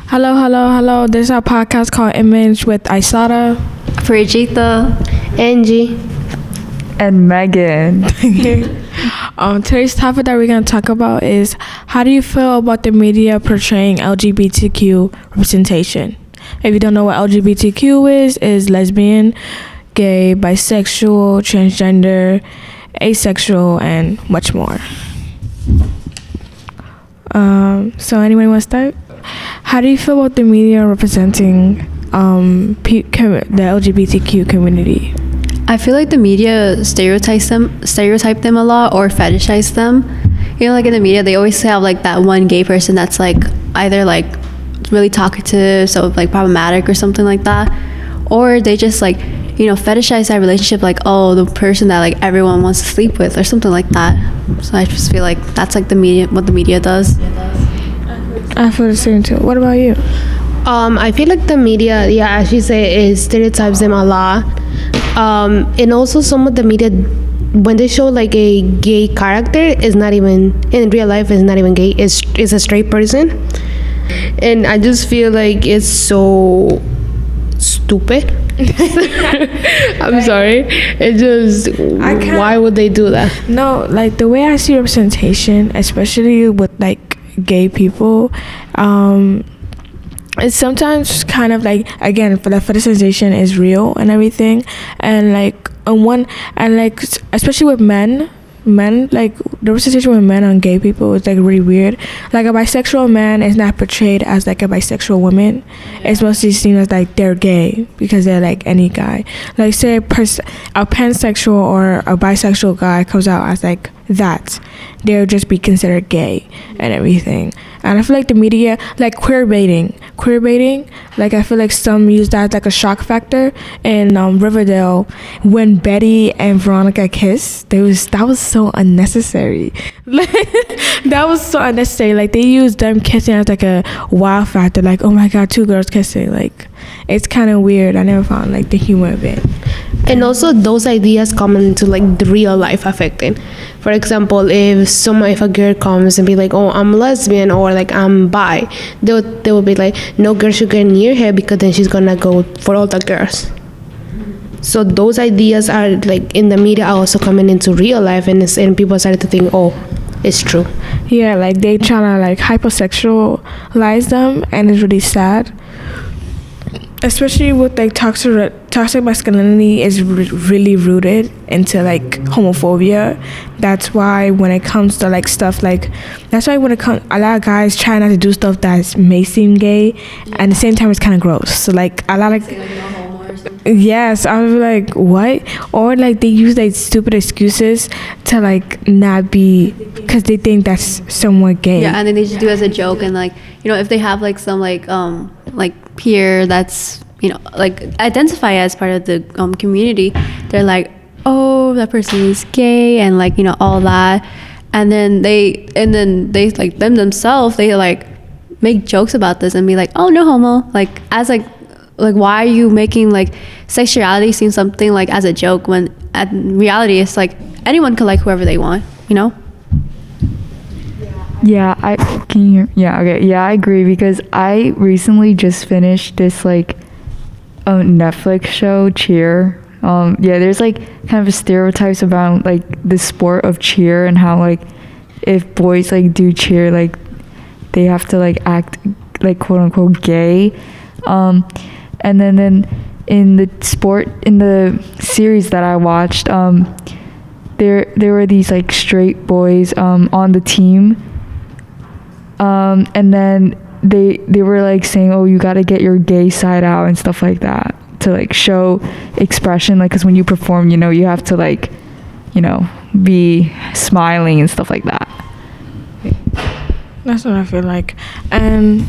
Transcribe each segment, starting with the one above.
Hello, hello, hello. This is our podcast called Image with Aisada, Brigitte, Angie, and Megan. Today's topic that we're going to talk about is how do you feel about the media portraying LGBTQ representation? If you don't know what LGBTQ is lesbian, gay, bisexual, transgender, asexual, and much more. So anybody want to start? How do you feel about the media representing the LGBTQ community? I feel like the media stereotype them a lot or fetishize them. You know, like in the media, they always have like that one gay person that's like either like really talkative, so like problematic or something like that, or they just like, you know, fetishize that relationship, like, oh, the person that like everyone wants to sleep with or something like that. So I just feel like that's like what the media does. I feel the same too. What about you? I feel like the media, as you say, stereotypes them a lot. And also some of the media, when they show like a gay character, is not even in real life, is not even gay. It's a straight person, and I just feel like it's so stupid. I'm sorry. It just, why would they do that? No, like the way I see representation, especially with like gay people, it's sometimes kind of like, again, for the fetishization is real and everything, and like especially with men, like the representation with men on gay people is like really weird. Like a bisexual man is not portrayed as like a bisexual woman. It's mostly seen as like they're gay because they're like any guy. Like say a pansexual or a bisexual guy comes out as like that, they'll just be considered gay and everything. And I feel like the media, like queer baiting, like I feel like some use that as like a shock factor. In Riverdale, when Betty and Veronica kissed, that was so unnecessary. Like that was so unnecessary. Like they used them kissing as like a wow factor. Like, oh my god, two girls kissing. Like it's kind of weird. I never found like the humor of it. And also those ideas come into like the real life affecting. For example, if a girl comes and be like, oh, I'm lesbian or like I'm bi, they will be like, no girl should get near her because then she's gonna go for all the girls. So those ideas are like in the media also coming into real life, and people started to think, oh, it's true. Yeah, like they trying to like hypersexualize them, and it's really sad. Especially with like toxic masculinity is really rooted into like homophobia. That's why when it comes to like stuff like, a lot of guys try not to do stuff that may seem gay, and at the same time it's kind of gross. So like a lot of yes, I was like, what? Or like they use like stupid excuses to like not be, because they think that's somewhat gay. Yeah, and then they just do it as a joke, and like, you know, if they have like some like peer that's, you know, like identify as part of the community, they're like, oh, that person is gay, and like, you know, all that, and then they like themselves, they like make jokes about this and be like, oh, no homo, like as like why are you making like sexuality seem something like as a joke when at reality it's like anyone can like whoever they want, you know? Yeah, can you hear? Yeah, okay. Yeah, I agree, because I recently just finished this like Netflix show, Cheer. There's like kind of stereotypes about like the sport of cheer, and how like if boys like do cheer, like they have to like act like quote unquote gay. And then in the series that I watched, there were these like straight boys on the team, and then they were like saying, oh, you got to get your gay side out and stuff like that to like show expression, like because when you perform, you know, you have to like, you know, be smiling and stuff like that. That's what I feel like. And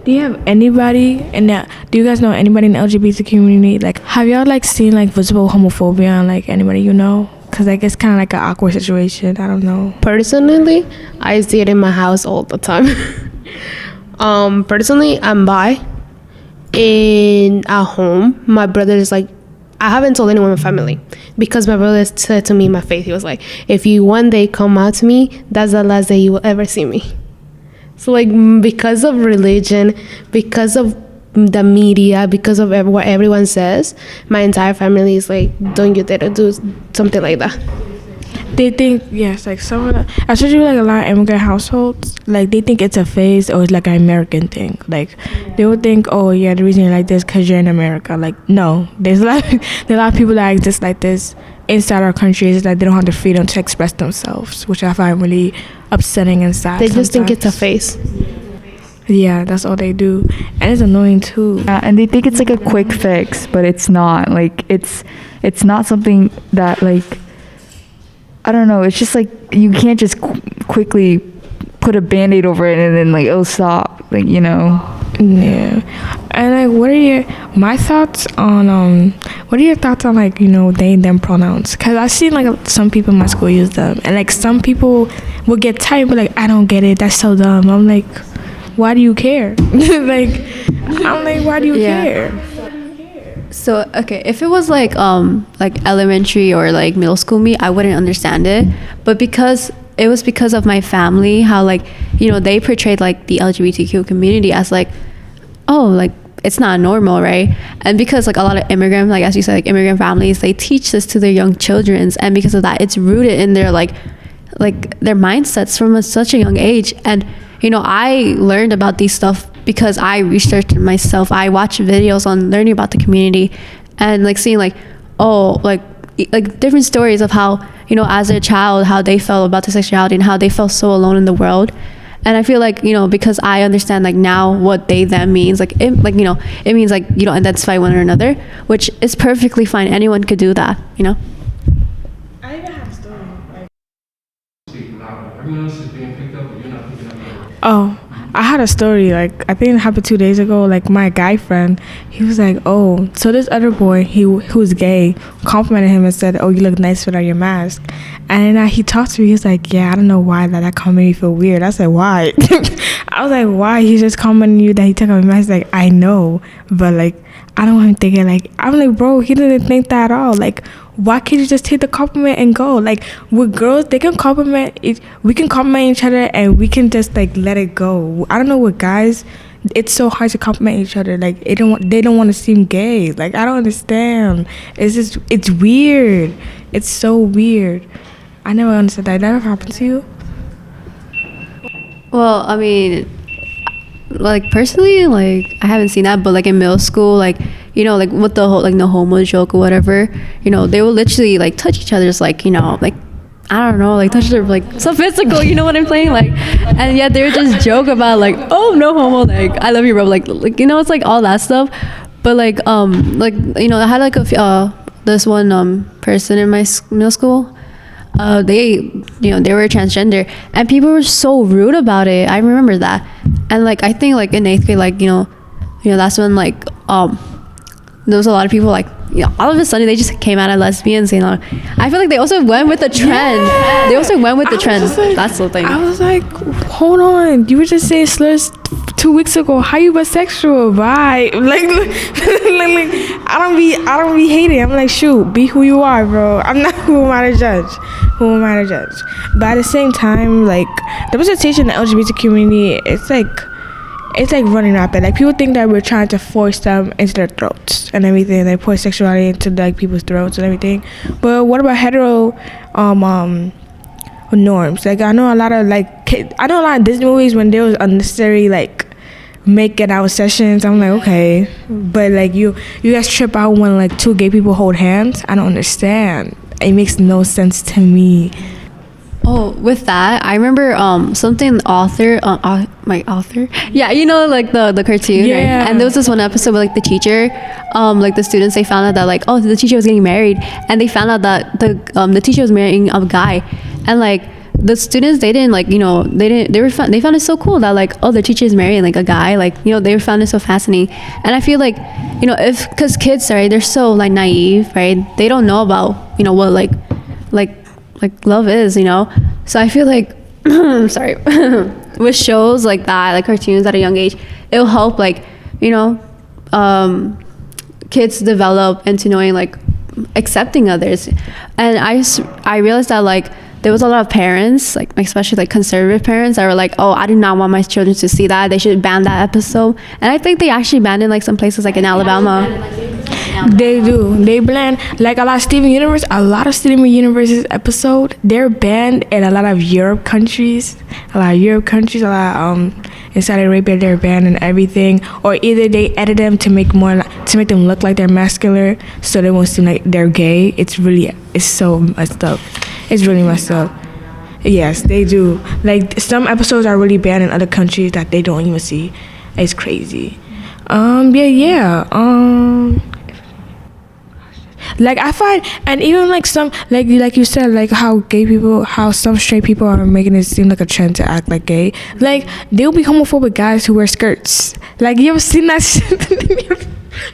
do you have anybody do you guys know anybody in the LGBT community? Like, have y'all like seen like visible homophobia on like anybody you know? Because like it's kind of like an awkward situation. I don't know. Personally, I see it in my house all the time. Personally, I'm bi, and at home my brother is like I haven't told anyone in my family because my brother said to me in my face, he was like, if you one day come out to me, that's the last day you will ever see me. So like, because of religion, because of the media, because of what everyone says, my entire family is like, don't you dare to do something like that. They think, yes, like some of the, especially like a lot of immigrant households, like they think it's a phase or it's like an American thing. Like they would think, oh yeah, the reason you're like this because you're in America. Like no, there's a lot of people that exist like this inside our country. Is that they don't have the freedom to express themselves, which I find really upsetting and sad. They just think it's a phase. Yeah, that's all they do, and it's annoying too. Yeah, and they think it's like a quick fix, but it's not. Like it's not something that like, I don't know. It's just like you can't just quickly put a Band-Aid over it and then like it'll stop. Like, you know. Yeah, and like, what are my thoughts on what are your thoughts on like, you know, they them pronouns? Cause I've seen like some people in my school use them, and like some people will get tired and be like, I don't get it. That's so dumb. I'm like, why do you care? Like, I'm like, why do you care? So okay, if it was like elementary or like middle school me, I wouldn't understand it. But because it was because of my family, how like, you know, they portrayed like the LGBTQ community as like, oh, like it's not normal, right? And because like a lot of immigrant, like as you said, like immigrant families, they teach this to their young children, and because of that, it's rooted in their like their mindsets from such a young age. And you know, I learned about these stuff because I researched it myself. I watched videos on learning about the community and like seeing like, oh, like different stories of how, you know, as a child, how they felt about their sexuality and how they felt so alone in the world. And I feel like, you know, because I understand like now what they them means, like it, like, you know, it means like you don't identify one or another, which is perfectly fine. Anyone could do that, you know. I even have a story. Speak loud. Everyone else is being picked up, but you're not picking up. Oh, I had a story, like I think it happened 2 days ago. Like my guy friend, he was like, oh, so this other boy, who's gay, complimented him and said, oh, you look nice without your mask. And then he talked to me, he was like, yeah, I don't know why that comment made me feel weird. I said, why? I was like, why? He's just complimenting you that he took off his mask. Like, I know, but like I don't want him thinking like, I'm like, bro, he didn't think that at all. Like, why can't you just take the compliment and go? Like, with girls, they can compliment it. We can compliment each other and we can just like let it go. I don't know, with guys, it's so hard to compliment each other. Like, they don't want to seem gay. Like, I don't understand. It's weird. It's so weird. I never understood that. That ever happened to you? Well, I mean, like personally, like I haven't seen that, but like in middle school, like, you know, like with the whole like no homo joke or whatever, you know, they will literally like touch each other's like, you know, like I don't know, like touch their like so physical, you know what I'm saying? Like, and yet they would just joke about like, oh, no homo, like I love you, bro, like you know, it's like all that stuff. But like you know, I had like this one person in my middle school. They, you know, they were transgender and people were so rude about it. I remember that. And like I think like in 8th grade, like, you know that's when like there was a lot of people like, you know, all of a sudden they just came out as lesbians, you know. I feel like they also went with the trend. They also went with the trend. Like, that's the thing. I was like, hold on, you were just saying slurs 2 weeks ago. How you bisexual? Bye. Like I don't be hating. I'm like, shoot, be who you are, bro. I'm not who am I to judge. Who am I to judge? But at the same time, like the representation in the LGBT community, it's like running rapid. Like people think that we're trying to force them into their throats and everything. They force sexuality into like people's throats and everything. But what about hetero norms? Like I know a lot of Disney movies when there was unnecessary like making out sessions. I'm like, okay, but like you guys trip out when like 2 gay people hold hands. I don't understand. It makes no sense to me. Oh, with that, I remember something my author. Yeah, you know, like the cartoon, Yeah. right? And there was this one episode where like the teacher, like the students, they found out that like, oh, the teacher was getting married, and they found out that the teacher was marrying a guy, and like the students, they didn't like, you know, they found it so cool that like, oh, the teacher is marrying like a guy, like, you know, they found it so fascinating. And I feel like, you know, because kids, right, they're so like naive, right? They don't know about, you know, what like love is, you know. So I feel like sorry, with shows like that, like cartoons at a young age, it'll help like, you know, kids develop into knowing like, accepting others. And I realized that like there was a lot of parents, like especially like conservative parents, that were like, oh, I do not want my children to see that, they should ban that episode. And I think they actually banned in like some places like in Alabama. They do. They ban like a lot of Steven Universe's episode. They're banned in a lot of Europe countries. A lot in Saudi Arabia they're banned and everything. Or either they edit them to make them look like they're masculine, so they won't seem like they're gay. It's so messed up. It's really messed up. Yes, they do. Like some episodes are really banned in other countries that they don't even see. It's crazy. Like I find, and even like some like you said, like how some straight people are making it seem like a trend to act like gay. Like they'll be homophobic guys who wear skirts. Like you ever seen that shit?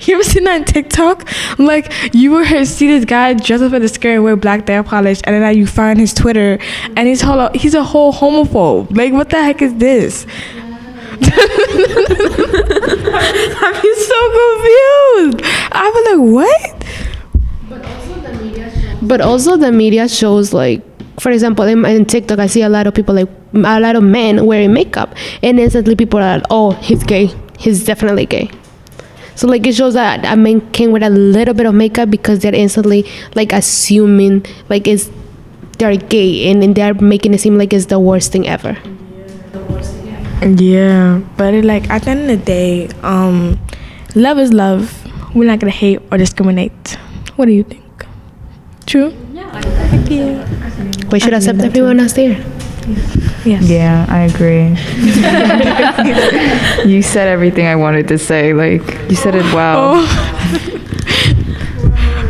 You ever seen that on TikTok? Like you will see this guy dress up in a skirt and wear black nail polish, and then you find his Twitter, and he's a whole homophobe. Like what the heck is this? I'd be so confused. I was like, what? But also the media shows, like, for example, in TikTok, I see a lot of people, like a lot of men wearing makeup, and instantly people are like, oh, he's gay. He's definitely gay. So like it shows that a man can wear a little bit of makeup because they're instantly like assuming like they're gay, and they're making it seem like it's the worst thing ever. Yeah, but like at the end of the day, love is love. We're not gonna hate or discriminate. What do you think? True? Yeah. We should accept everyone else there. Yes. Yeah, I agree. You said everything I wanted to say. Like, you said it well.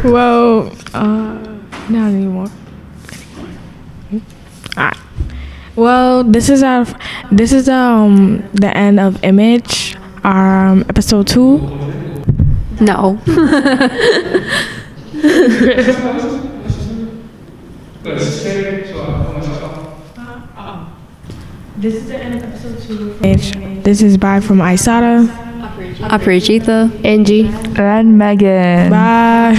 Well, not anymore. Alright. Well, this is the end of Image, episode 2. No. This is the end of episode 2. This is bye from Aisada, Aparijita. Angie. And Megan. bye.